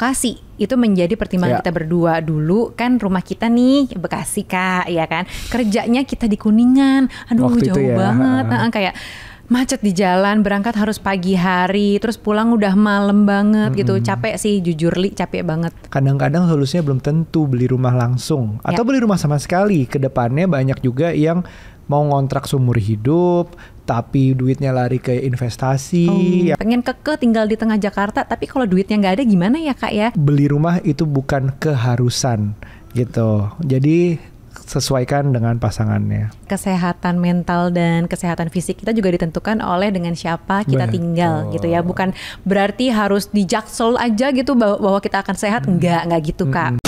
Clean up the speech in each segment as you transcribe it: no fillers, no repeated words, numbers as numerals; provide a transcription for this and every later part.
lokasi itu menjadi pertimbangan kita berdua. Dulu kan rumah kita nih Bekasi Kak, ya kan. Kerjanya kita di Kuningan. Aduh waktu jauh banget. Kayak macet di jalan, berangkat harus pagi hari, terus pulang udah malam banget gitu. Capek sih, jujur Li, capek banget. Kadang-kadang solusinya belum tentu beli rumah langsung atau beli rumah sama sekali. Kedepannya banyak juga yang mau ngontrak seumur hidup tapi duitnya lari ke investasi. Pengen kekeh tinggal di tengah Jakarta, tapi kalau duitnya nggak ada gimana ya Kak ya? Beli rumah itu bukan keharusan gitu. Jadi sesuaikan dengan pasangannya. Kesehatan mental dan kesehatan fisik kita juga ditentukan oleh dengan siapa kita tinggal gitu ya. Bukan berarti harus di Jaksel aja gitu bahwa kita akan sehat. Enggak gitu Kak.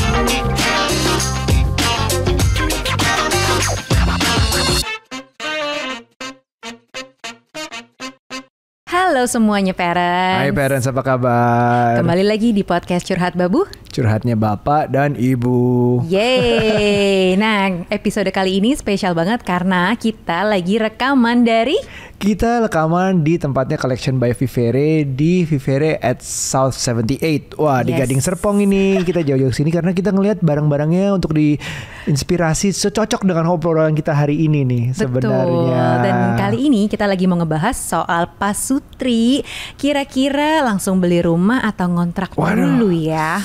Halo semuanya parents. Hai parents, apa kabar? Kembali lagi di podcast Curhat Babu. Curhatnya bapak dan ibu. Yeay. Nah, episode kali ini spesial banget karena kita lagi rekaman dari... Kita rekaman di tempatnya Collection by Vivere di Vivere at South 78. Wah, di Gading Serpong ini. Kita jauh-jauh sini karena kita ngelihat barang-barangnya untuk diinspirasi secocok dengan obrolan kita hari ini nih. Betul. Sebenarnya. Dan kali ini kita lagi mau ngebahas soal pasutri. Kira-kira langsung beli rumah atau ngontrak dulu ya?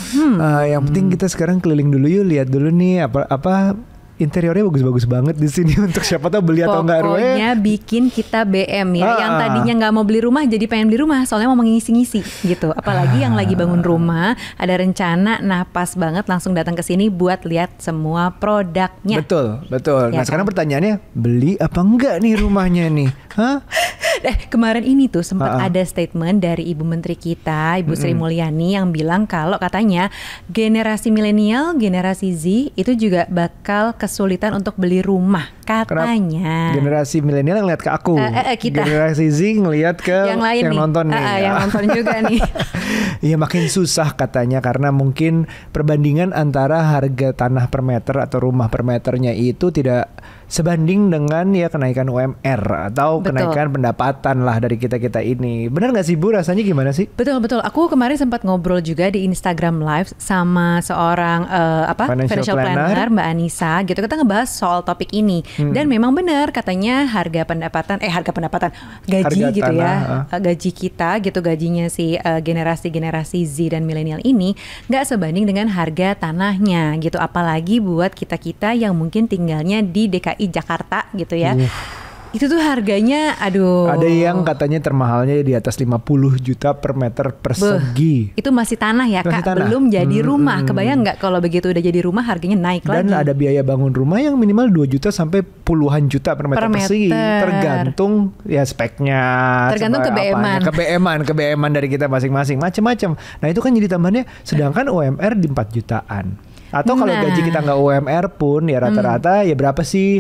Yang penting kita sekarang keliling dulu yuk, lihat dulu nih apa interiornya bagus-bagus banget di sini untuk siapa tahu beli atau enggak. Pokoknya bikin kita BM ya. Yang tadinya nggak mau beli rumah jadi pengen beli rumah, soalnya mau mengisi-ngisi gitu. Apalagi yang lagi bangun rumah, ada rencana, nah pas banget langsung datang ke sini buat lihat semua produknya. Betul. Ya, Nah sekarang pertanyaannya, beli apa enggak nih rumahnya nih? Kemarin ini tuh sempat ada statement dari Ibu Menteri kita, Ibu Sri Mulyani, yang bilang kalau katanya generasi milenial, generasi Z itu juga bakal kesulitan untuk beli rumah katanya. Kenapa? Generasi milenial ngeliat ke aku, kita. Generasi Z ngeliat ke yang lain yang nih. nonton nih. Yang nonton juga nih. Iya, makin susah katanya karena mungkin perbandingan antara harga tanah per meter atau rumah per meternya itu tidak sebanding dengan ya kenaikan UMR atau kenaikan pendapatan lah dari kita-kita ini. Benar nggak sih Bu? Rasanya gimana sih? Betul. Aku kemarin sempat ngobrol juga di Instagram Live sama seorang financial planner Mbak Anissa gitu. Kita ngebahas soal topik ini. Dan memang benar katanya harga pendapatan gaji harga gitu tanah, ya. Gaji kita gitu, gajinya si generasi Z dan milenial ini nggak sebanding dengan harga tanahnya gitu. Apalagi buat kita-kita yang mungkin tinggalnya di DKI Jakarta gitu ya. Itu tuh harganya aduh. Ada yang katanya termahalnya di atas 50 juta per meter persegi. Itu masih tanah ya Kak, belum jadi rumah. Kebayang nggak kalau begitu udah jadi rumah harganya naik lagi. Dan ada biaya bangun rumah yang minimal 2 juta sampai puluhan juta per meter persegi. Tergantung ya speknya. Tergantung kebeeman dari kita masing-masing. Macam-macam. Nah itu kan jadi tambahannya. Sedangkan UMR di 4 jutaan. Atau kalau gaji kita nggak UMR pun ya rata-rata ya berapa sih?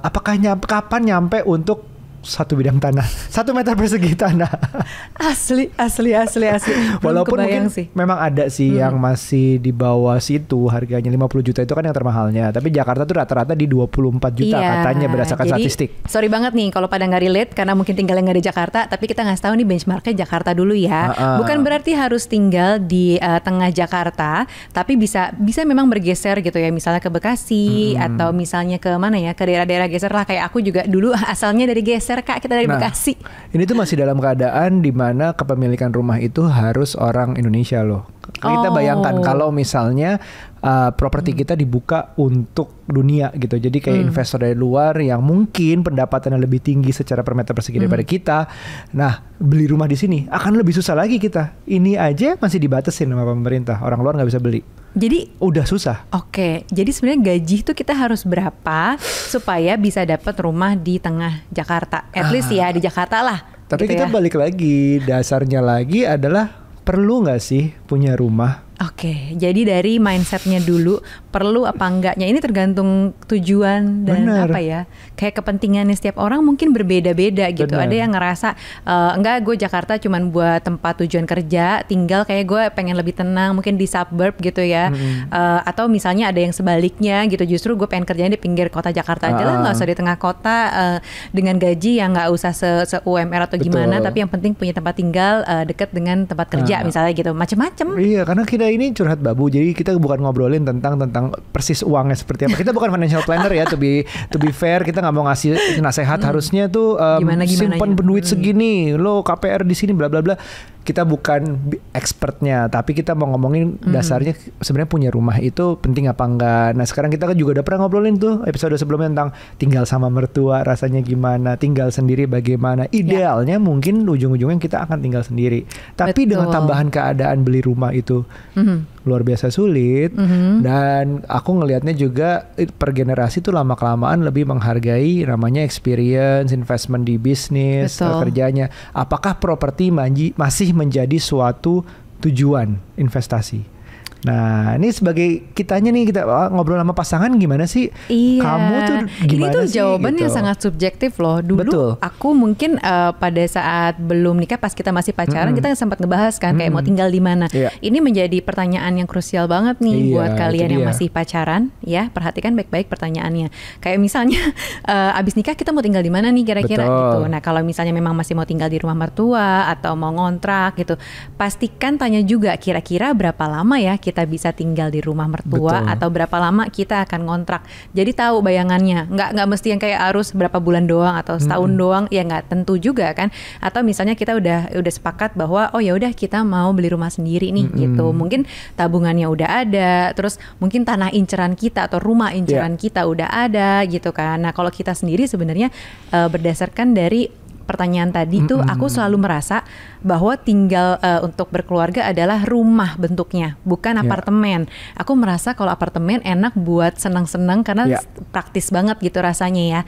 Apakah kapan nyampe untuk satu bidang tanah, 1 meter persegi tanah? Asli. Walaupun mungkin memang ada sih yang masih di bawah situ harganya 50 juta itu kan yang termahalnya. Tapi Jakarta tuh rata-rata di 24 juta katanya berdasarkan statistik. Sorry banget nih kalau pada nggak relate karena mungkin tinggalnya nggak di Jakarta. Tapi kita ngasih tahu nih benchmarknya Jakarta dulu ya. Bukan berarti harus tinggal di tengah Jakarta, tapi bisa memang bergeser gitu ya. Misalnya ke Bekasi atau misalnya ke mana ya, ke daerah-daerah geser lah. Kayak aku juga dulu asalnya dari geser Kak, kita dari Bekasi. Ini tuh masih dalam keadaan di mana kepemilikan rumah itu harus orang Indonesia loh. Kita bayangkan kalau misalnya properti kita dibuka untuk dunia gitu. Jadi kayak investor dari luar yang mungkin pendapatannya lebih tinggi secara per meter persegi daripada kita. Nah, beli rumah di sini akan lebih susah lagi kita. Ini aja masih dibatasin sama pemerintah. Orang luar nggak bisa beli. Jadi udah susah. Oke, jadi sebenarnya gaji itu kita harus berapa supaya bisa dapat rumah di tengah Jakarta? At least ya di Jakarta lah. Tapi gitu kita balik lagi, dasarnya lagi adalah perlu nggak sih punya rumah? Oke, jadi dari mindsetnya dulu perlu apa enggaknya ini tergantung tujuan dan Bener. apa ya, kayak kepentingannya setiap orang mungkin berbeda-beda gitu. Bener. Ada yang ngerasa enggak, gue Jakarta cuman buat tempat tujuan kerja, tinggal kayak gue pengen lebih tenang mungkin di suburb gitu ya. Atau misalnya ada yang sebaliknya gitu, justru gue pengen kerjanya di pinggir kota Jakarta aja lah, nggak usah di tengah kota, dengan gaji yang nggak usah se UMR atau gimana, tapi yang penting punya tempat tinggal dekat dengan tempat kerja misalnya gitu, macem-macem. Iya, karena kita ini curhat babu, jadi kita bukan ngobrolin tentang persis uangnya seperti apa. Kita bukan financial planner ya, to be fair, kita nggak mau ngasih nasihat harusnya tuh simpan duit segini, lo KPR di sini bla bla bla. Kita bukan expertnya, tapi kita mau ngomongin dasarnya sebenarnya punya rumah itu penting apa enggak. Nah sekarang kita kan juga udah pernah ngobrolin tuh episode sebelumnya tentang tinggal sama mertua rasanya gimana, tinggal sendiri bagaimana. Idealnya mungkin ujung-ujungnya kita akan tinggal sendiri. Tapi dengan tambahan keadaan beli rumah itu luar biasa sulit. Dan aku ngelihatnya juga per generasi tuh lama-kelamaan lebih menghargai namanya experience, investment di bisnis, kerjanya. Apakah properti masih menjadi suatu tujuan investasi? Nah ini sebagai kitanya nih, kita ngobrol sama pasangan gimana sih? Iya. Kamu tuh gimana ini tuh sih? jawaban gitu. yang sangat subjektif loh. Dulu aku mungkin pada saat belum nikah, pas kita masih pacaran, kita sempat ngebahas kan kayak mau tinggal di mana. Ini menjadi pertanyaan yang krusial banget nih buat kalian yang masih pacaran ya. Perhatikan baik-baik pertanyaannya. Kayak misalnya abis nikah kita mau tinggal di mana nih kira-kira gitu. Nah kalau misalnya memang masih mau tinggal di rumah mertua atau mau ngontrak gitu, pastikan tanya juga kira-kira berapa lama ya kita bisa tinggal di rumah mertua, atau berapa lama kita akan ngontrak. Jadi tahu bayangannya, nggak mesti yang kayak harus berapa bulan doang atau setahun doang, ya nggak tentu juga kan. Atau misalnya kita udah sepakat bahwa oh ya udah kita mau beli rumah sendiri nih gitu. Mungkin tabungannya udah ada, terus mungkin tanah inceran kita atau rumah inceran kita udah ada gitu kan. Nah kalau kita sendiri sebenarnya berdasarkan dari pertanyaan tadi tuh aku selalu merasa bahwa tinggal untuk berkeluarga adalah rumah bentuknya, bukan apartemen. Aku merasa kalau apartemen enak buat senang-senang karena praktis banget gitu rasanya ya.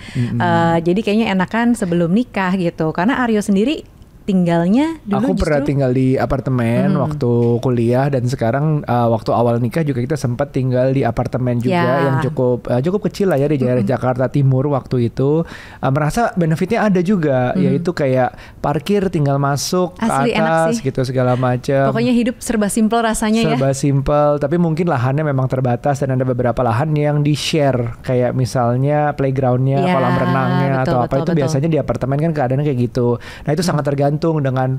Jadi kayaknya enakan sebelum nikah gitu. Karena Aryo sendiri tinggalnya dulu aku pernah tinggal di apartemen waktu kuliah, dan sekarang waktu awal nikah juga kita sempat tinggal di apartemen juga yang cukup kecil lah ya di daerah Jakarta Timur waktu itu. Merasa benefitnya ada juga, yaitu kayak parkir tinggal masuk asli, ke atas gitu segala macam. Pokoknya hidup serba simpel rasanya serba simpel, tapi mungkin lahannya memang terbatas dan ada beberapa lahan yang di share, kayak misalnya playgroundnya, kolam renangnya atau apa itu biasanya di apartemen kan keadaannya kayak gitu. Nah itu sangat tergantung dengan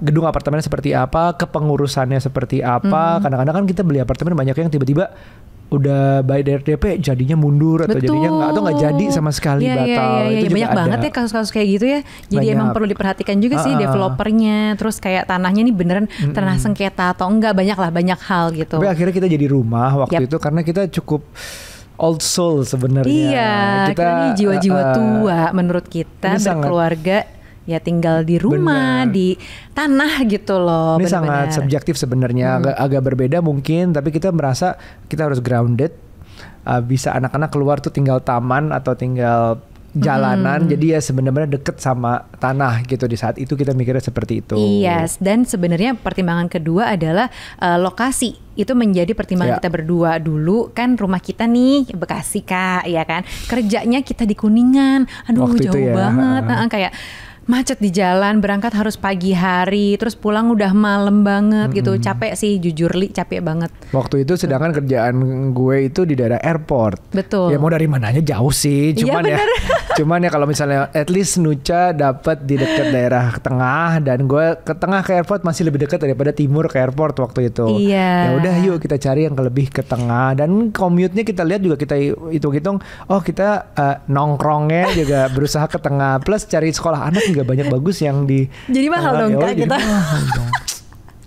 gedung apartemen seperti apa, kepengurusannya seperti apa. Kadang-kadang kan kita beli apartemen banyak yang tiba-tiba udah bayar DP jadinya mundur atau jadinya nggak jadi sama sekali batal. Itu juga banyak banget ya kasus-kasus kayak gitu ya. Jadi emang perlu diperhatikan juga sih developernya. Terus kayak tanahnya nih beneran tanah sengketa atau enggak, banyak hal gitu. Tapi akhirnya kita jadi rumah waktu itu karena kita cukup old soul sebenarnya. Iya, kita nih jiwa-jiwa tua menurut kita berkeluarga. Ya tinggal di rumah, di tanah gitu loh. Ini sangat subjektif sebenarnya, agak berbeda mungkin, tapi kita merasa kita harus grounded. Bisa anak-anak keluar tuh tinggal taman atau tinggal jalanan, jadi ya sebenarnya deket sama tanah gitu. Di saat itu kita mikirnya seperti itu. Yes, dan sebenarnya pertimbangan kedua adalah lokasi. Itu menjadi pertimbangan kita berdua. Dulu kan rumah kita nih Bekasi Kak, ya kan. Kerjanya kita di Kuningan. Aduh waktu jauh banget. Kayak macet di jalan, berangkat harus pagi hari, terus pulang udah malam banget gitu. Capek sih, jujur Li, capek banget. Waktu itu sedangkan kerjaan gue itu di daerah airport. Betul. Ya mau dari mananya jauh sih, cuman ya kalau misalnya at least Nucha dapat di dekat daerah tengah, dan gue ke tengah ke airport masih lebih dekat daripada timur ke airport waktu itu. Iya. Ya udah yuk kita cari yang lebih ke tengah, dan commute-nya kita lihat juga, kita hitung-hitung, oh kita nongkrongnya juga berusaha ke tengah, plus cari sekolah anak juga banyak bagus yang di. Jadi mahal dong Kak kita.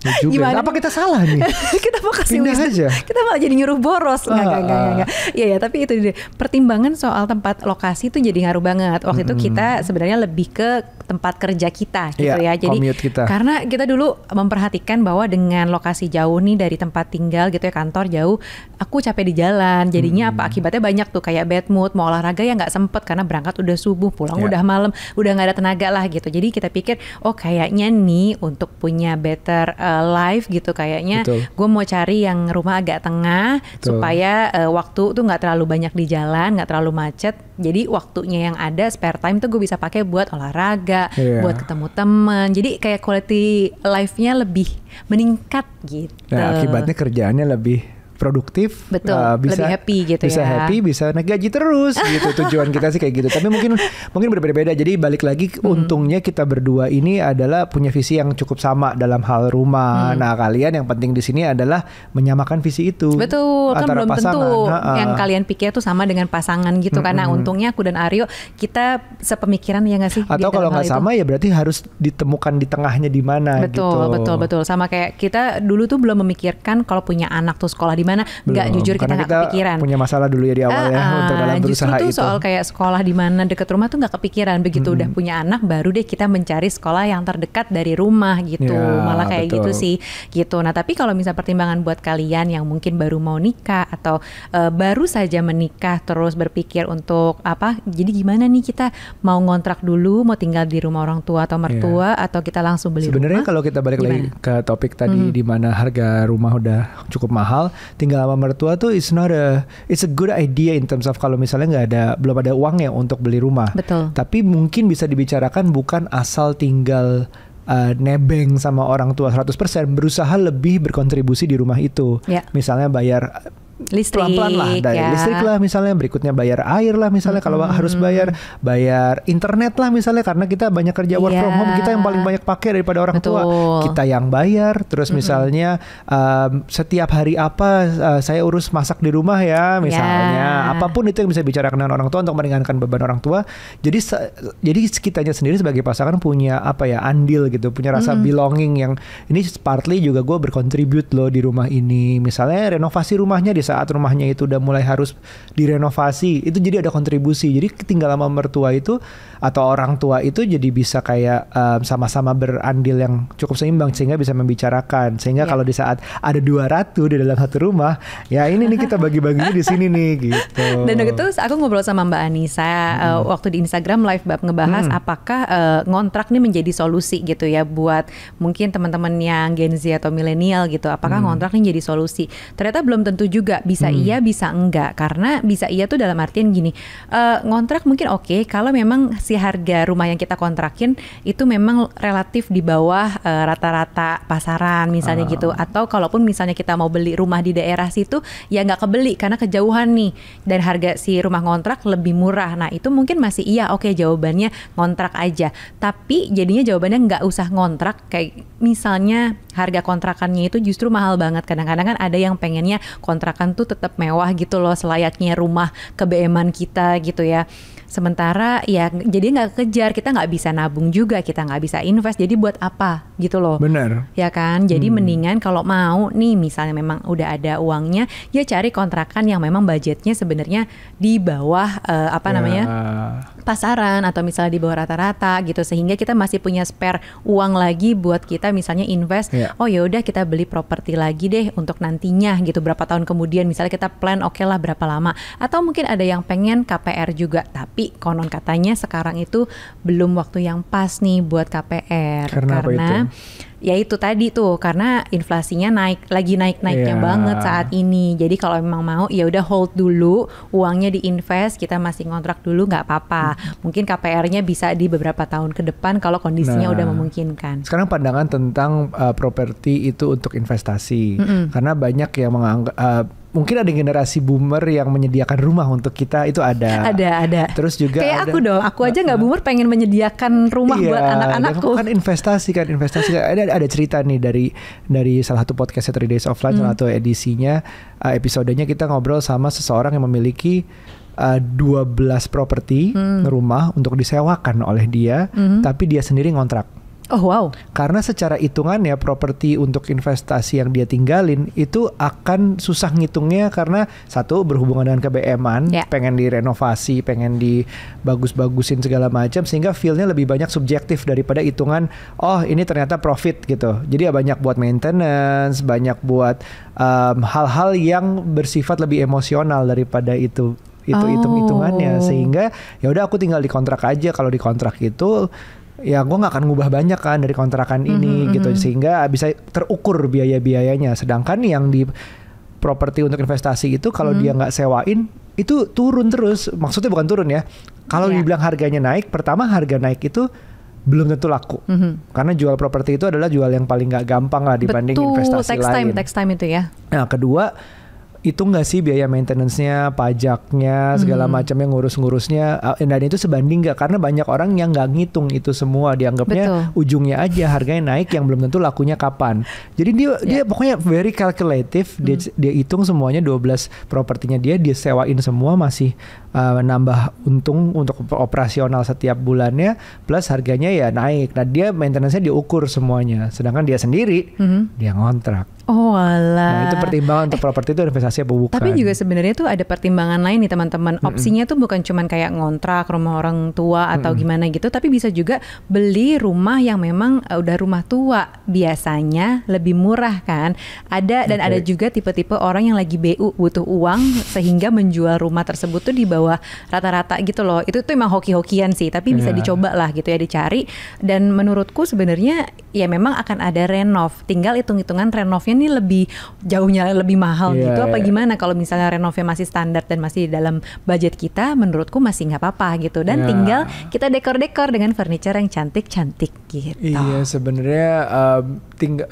Ya juga. Gimana? Apa kita salah nih? Kita mau kasih pindah aja. Kita malah jadi nyuruh boros. Enggak. Iya, tapi itu dia. Pertimbangan soal tempat lokasi itu jadi ngaruh banget. Waktu itu kita sebenarnya lebih ke tempat kerja kita gitu ya. Jadi kita. Karena kita dulu memperhatikan bahwa dengan lokasi jauh nih dari tempat tinggal gitu ya, kantor jauh, aku capek di jalan. Jadinya apa akibatnya banyak tuh kayak bad mood, mau olahraga ya nggak sempet karena berangkat udah subuh, pulang udah malam, udah nggak ada tenaga lah gitu. Jadi kita pikir oh kayaknya nih untuk punya better life gitu kayaknya. Gue mau cari yang rumah agak tengah supaya waktu tuh nggak terlalu banyak di jalan, nggak terlalu macet. Jadi waktunya yang ada spare time tuh gue bisa pakai buat olahraga, buat ketemu teman. Jadi kayak quality life-nya lebih meningkat gitu. Nah, akibatnya kerjaannya lebih produktif, betul, bisa lebih happy gitu bisa happy, bisa naik gaji terus gitu. Tujuan kita sih kayak gitu. Tapi mungkin berbeda-beda. Jadi balik lagi, untungnya kita berdua ini adalah punya visi yang cukup sama dalam hal rumah. Nah, kalian yang penting di sini adalah menyamakan visi itu. Betul, kan belum pasangan. tentu yang kalian pikir tuh sama dengan pasangan gitu. Karena untungnya aku dan Aryo kita sepemikiran ya nggak sih? Atau kalau nggak sama ya berarti harus ditemukan di tengahnya di mana gitu. Betul. Sama kayak kita dulu tuh belum memikirkan kalau punya anak tuh sekolah di mana. Nggak, jujur kita nggak kepikiran. Punya masalah dulu ya di awal untuk dalam berusaha justru tuh itu. Soal kayak sekolah di mana deket rumah tuh nggak kepikiran. Begitu udah punya anak baru deh kita mencari sekolah yang terdekat dari rumah gitu. Malah kayak gitu sih gitu. Nah tapi kalau misal pertimbangan buat kalian yang mungkin baru mau nikah atau baru saja menikah terus berpikir untuk apa? Jadi gimana nih kita mau ngontrak dulu, mau tinggal di rumah orang tua atau mertua atau kita langsung beli rumah? Sebenarnya kalau kita balik lagi ke topik tadi di mana harga rumah udah cukup mahal, tinggal sama mertua tuh it's a good idea in terms of kalau misalnya belum ada uang ya untuk beli rumah. Betul. Tapi mungkin bisa dibicarakan bukan asal tinggal nebeng sama orang tua 100%, berusaha lebih berkontribusi di rumah itu. Misalnya bayar listrik, pelan-pelan lah dari listrik lah misalnya, berikutnya bayar air lah misalnya kalau harus bayar internet lah misalnya, karena kita banyak kerja work from home, kita yang paling banyak pakai daripada orang tua, kita yang bayar. Terus misalnya setiap hari apa saya urus masak di rumah ya misalnya, apapun itu yang bisa bicarakan dengan orang tua untuk meringankan beban orang tua. Jadi kitanya sendiri sebagai pasangan punya andil gitu, punya rasa belonging yang ini partly juga gue berkontribut loh di rumah ini. Misalnya renovasi rumahnya, di saat rumahnya itu udah mulai harus direnovasi, itu jadi ada kontribusi. Jadi tinggal sama mertua itu atau orang tua itu jadi bisa kayak sama-sama berandil yang cukup seimbang sehingga bisa membicarakan. Sehingga kalau di saat ada 2 ratu di dalam satu rumah, ya ini nih kita bagi-baginya di sini nih gitu. Dan itu aku ngobrol sama Mbak Anissa waktu di Instagram live bab ngebahas apakah ngontrak nih menjadi solusi gitu ya buat mungkin teman-teman yang Gen Z atau milenial gitu. Apakah ngontrak nih jadi solusi? Ternyata belum tentu juga. Bisa iya, bisa enggak. Karena bisa iya tuh dalam artian gini, ngontrak mungkin oke kalau memang si harga rumah yang kita kontrakin itu memang relatif di bawah rata-rata pasaran misalnya gitu. Atau kalaupun misalnya kita mau beli rumah di daerah situ ya nggak kebeli karena kejauhan nih dan harga si rumah ngontrak lebih murah. Nah itu mungkin masih iya, oke jawabannya ngontrak aja. Tapi jadinya jawabannya nggak usah ngontrak, kayak misalnya harga kontrakannya itu justru mahal banget. Kadang-kadang kan ada yang pengennya kontrakan tuh tetap mewah gitu loh, selayaknya rumah ke BM-an kita gitu ya. Sementara ya jadi nggak kejar, kita nggak bisa nabung juga, kita nggak bisa invest, jadi buat apa gitu loh. Benar. Ya kan, jadi mendingan kalau mau nih misalnya memang udah ada uangnya, ya cari kontrakan yang memang budgetnya sebenarnya di bawah pasaran atau misalnya di bawah rata-rata gitu, sehingga kita masih punya spare uang lagi buat kita misalnya invest. Oh ya udah kita beli properti lagi deh untuk nantinya gitu, berapa tahun kemudian misalnya kita plan oke lah berapa lama. Atau mungkin ada yang pengen KPR juga, tapi konon katanya sekarang itu belum waktu yang pas nih buat KPR. Karena ya itu tadi tuh, karena inflasinya lagi naik-naiknya banget saat ini. Jadi kalau memang mau ya udah hold dulu, uangnya diinvest, kita masih ngontrak dulu nggak apa-apa. Mungkin KPR-nya bisa di beberapa tahun ke depan kalau kondisinya udah memungkinkan. Sekarang pandangan tentang properti itu untuk investasi, karena banyak yang menganggap mungkin ada generasi boomer yang menyediakan rumah untuk kita, itu ada. Terus juga kayak aku dong, aku aja nggak boomer pengen menyediakan rumah buat anak-anakku. Kan investasi. Ada cerita nih dari salah satu podcast 3 Days of Lunch, salah satu edisinya, episodenya kita ngobrol sama seseorang yang memiliki 12 properti rumah untuk disewakan oleh dia, tapi dia sendiri ngontrak. Oh wow. Karena secara hitungannya properti untuk investasi yang dia tinggalin itu akan susah ngitungnya, karena satu berhubungan dengan KBM-an, pengen direnovasi, pengen dibagus-bagusin segala macam, sehingga feel-nya lebih banyak subjektif daripada hitungan oh ini ternyata profit gitu. Jadi ya banyak buat maintenance, banyak buat hal-hal yang bersifat lebih emosional daripada itu hitung-hitungannya, sehingga ya udah aku tinggal di kontrak aja. Kalau di kontrak itu ya gue nggak akan ngubah banyak kan dari kontrakan ini gitu, sehingga bisa terukur biaya-biayanya. Sedangkan yang di properti untuk investasi itu kalau dia nggak sewain itu turun terus. Maksudnya bukan turun ya. Kalau dibilang harganya naik, pertama harga naik itu belum tentu laku. Karena jual properti itu adalah jual yang paling nggak gampang lah dibanding investasi lain. Tax time itu ya. Nah, kedua, itu nggak sih biaya maintenance-nya, pajaknya, segala macamnya, ngurus-ngurusnya, dan itu sebanding nggak? Karena banyak orang yang nggak ngitung itu semua, dianggapnya ujungnya aja harganya naik yang belum tentu lakunya kapan. Jadi dia pokoknya very calculative, dia hitung semuanya, 12 propertinya dia sewain semua, masih nambah untung untuk operasional setiap bulannya, plus harganya ya naik. Nah, dia maintenance-nya diukur semuanya, sedangkan dia sendiri dia ngontrak. Oh alah. Nah, itu pertimbangan untuk properti itu investasi apa bukan. Tapi juga sebenarnya tuh ada pertimbangan lain nih teman-teman. Opsinya tuh bukan cuman kayak ngontrak rumah orang tua atau gimana gitu, tapi bisa juga beli rumah yang memang udah rumah tua. Biasanya lebih murah kan. Ada dan ada juga tipe-tipe orang yang lagi BU, butuh uang sehingga menjual rumah tersebut tuh di bawah rata-rata gitu loh. Itu tuh emang hoki-hokian sih, tapi bisa dicoba lah gitu ya, dicari. Dan menurutku sebenarnya ya memang akan ada renov. Tinggal hitung-hitungan renovnya ini lebih jauhnya lebih mahal gitu apa gimana. Kalau misalnya renovnya masih standar dan masih dalam budget kita, menurutku masih nggak apa-apa gitu. Dan tinggal kita dekor-dekor dengan furniture yang cantik-cantik gitu. Iya, sebenarnya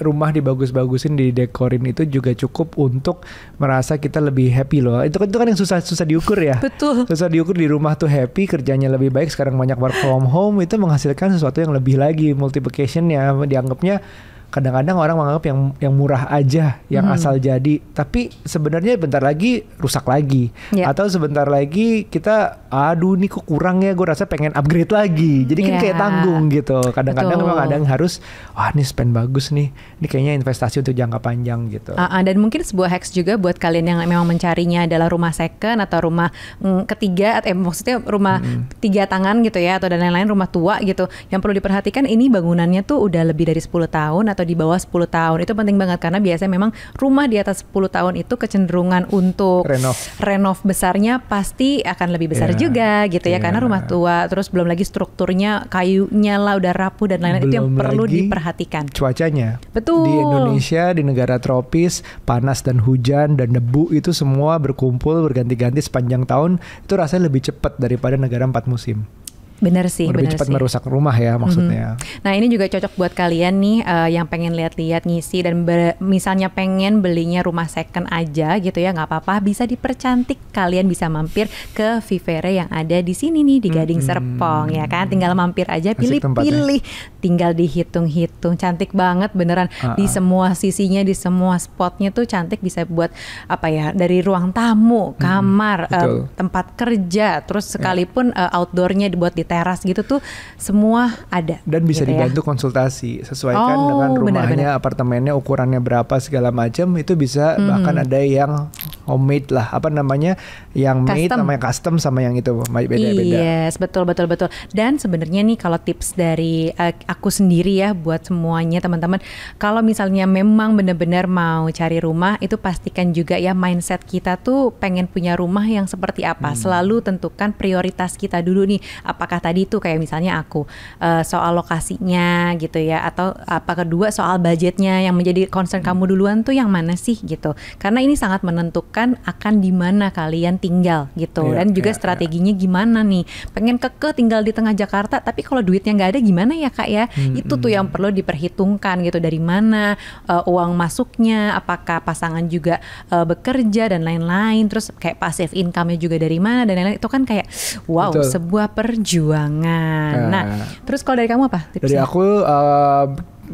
rumah dibagus-bagusin, didekorin itu juga cukup untuk merasa kita lebih happy loh. Itu kan yang susah diukur ya. Betul. Susah diukur, di rumah tuh happy, kerjanya lebih baik, sekarang banyak work from home, itu menghasilkan sesuatu yang lebih lagi, multiplication-nya. Dianggapnya kadang-kadang orang menganggap yang murah aja, yang asal jadi, tapi sebenarnya bentar lagi rusak lagi, atau sebentar lagi kita, aduh ini kok kurang ya, gue rasa pengen upgrade lagi, jadi kan kayak tanggung gitu. Kadang-kadang memang ada yang harus, wah ini spend bagus nih, ini kayaknya investasi untuk jangka panjang gitu. Dan mungkin sebuah hacks juga buat kalian yang memang mencarinya adalah rumah second atau rumah ketiga, maksudnya rumah tiga tangan gitu ya, atau dan lain-lain, rumah tua gitu. Yang perlu diperhatikan ini bangunannya tuh udah lebih dari 10 tahun atau di bawah 10 tahun. Itu penting banget karena biasanya memang rumah di atas 10 tahun itu kecenderungan untuk renov besarnya pasti akan lebih besar juga gitu ya, karena rumah tua, terus belum lagi strukturnya, kayunya lah udah rapuh dan lain-lain. Itu yang perlu diperhatikan. Cuacanya. Betul. Di Indonesia, di negara tropis, panas dan hujan dan debu itu semua berkumpul berganti-ganti sepanjang tahun, itu rasanya lebih cepat daripada negara 4 musim. Bener sih, lebih cepat merusak rumah ya maksudnya. Nah ini juga cocok buat kalian nih yang pengen lihat-lihat ngisi dan misalnya pengen belinya rumah second aja gitu ya, nggak apa-apa, bisa dipercantik. Kalian bisa mampir ke Vivere yang ada di sini nih di Gading Serpong ya kan. Tinggal mampir aja, pilih-pilih, tinggal dihitung-hitung. Cantik banget beneran di semua sisinya, di semua spotnya tuh cantik. Bisa buat apa ya, dari ruang tamu, kamar, tempat kerja, terus sekalipun outdoornya dibuat di teras gitu tuh semua ada. Dan bisa gitu dibantu konsultasi, sesuaikan dengan rumahnya, apartemennya, ukurannya berapa segala macam, itu bisa bahkan ada yang homemade lah, apa namanya, yang made namanya custom sama yang itu beda-beda. Yes, betul. Dan sebenarnya nih kalau tips dari aku sendiri ya buat semuanya teman-teman, kalau misalnya memang benar-benar mau cari rumah, itu pastikan juga ya mindset kita tuh pengen punya rumah yang seperti apa. Selalu tentukan prioritas kita dulu nih. Apakah tadi tuh kayak misalnya aku soal lokasinya gitu ya, atau apa kedua soal budgetnya, yang menjadi concern kamu duluan tuh yang mana sih gitu. Karena ini sangat menentukan akan di mana kalian tinggal gitu. Dan juga strateginya gimana nih. Pengen kekeh tinggal di tengah Jakarta, tapi kalau duitnya nggak ada gimana ya Kak ya? Itu tuh yang perlu diperhitungkan gitu. Dari mana uang masuknya, apakah pasangan juga bekerja dan lain-lain. Terus kayak passive income-nya juga dari mana dan lain-lain. Itu kan kayak wow, sebuah perjuangan. Nah, terus kalau dari kamu apa tipsnya? Dari aku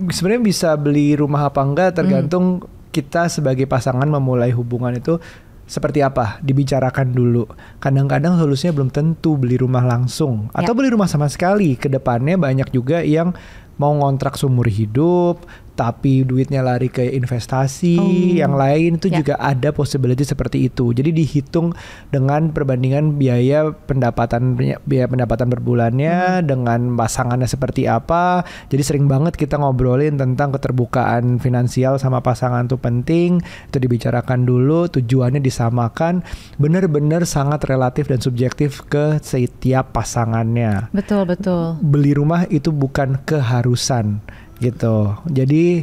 sebenarnya bisa beli rumah apa enggak tergantung kita sebagai pasangan memulai hubungan itu seperti apa, dibicarakan dulu. Kadang-kadang solusinya belum tentu beli rumah langsung atau beli rumah sama sekali. Kedepannya banyak juga yang mau ngontrak seumur hidup, tapi duitnya lari ke investasi yang lain, itu juga ada possibility seperti itu. Jadi dihitung dengan perbandingan biaya pendapatan per bulannya dengan pasangannya seperti apa. Jadi sering banget kita ngobrolin tentang keterbukaan finansial sama pasangan tuh penting. Itu dibicarakan dulu, tujuannya disamakan, benar-benar sangat relatif dan subjektif ke setiap pasangannya. Betul. Beli rumah itu bukan keharusan gitu. Jadi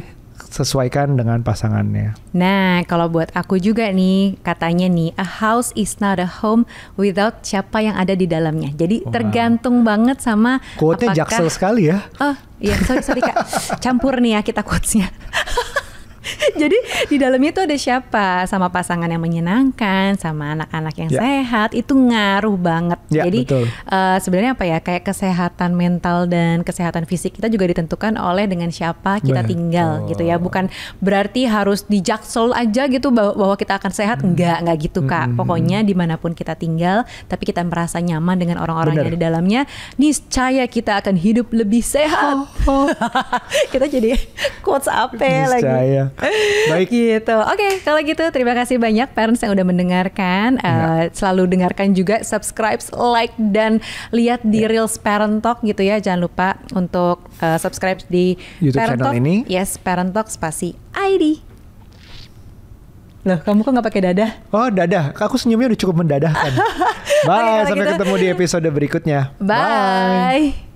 sesuaikan dengan pasangannya. Nah, kalau buat aku juga nih, katanya nih, a house is not a home without siapa yang ada di dalamnya. Jadi tergantung banget sama quote-nya Jaksel sekali ya. Oh iya, sorry Kak, campur nih ya kita quotes-nya. Jadi di dalamnya itu ada siapa, sama pasangan yang menyenangkan, sama anak-anak yang sehat, itu ngaruh banget. Jadi sebenarnya apa ya, kayak kesehatan mental dan kesehatan fisik kita juga ditentukan oleh dengan siapa kita tinggal gitu ya. Bukan berarti harus di Jaksel aja gitu bahwa kita akan sehat, enggak gitu Kak. Pokoknya dimanapun kita tinggal, tapi kita merasa nyaman dengan orang-orang yang ada di dalamnya, niscaya kita akan hidup lebih sehat. Kita jadi quotes apa lagi. Baik gitu. Oke, kalau gitu terima kasih banyak parents yang udah mendengarkan. Selalu dengarkan juga, subscribe, like, dan lihat di Reels Parent Talk gitu ya. Jangan lupa untuk subscribe di YouTube Parent channel Talk. ini. Yes, Parent Talk spasi ID. Loh, kamu kok gak pakai dadah? Oh, dadah. Aku senyumnya udah cukup mendadahkan. Bye, sampai ketemu di episode berikutnya. Bye.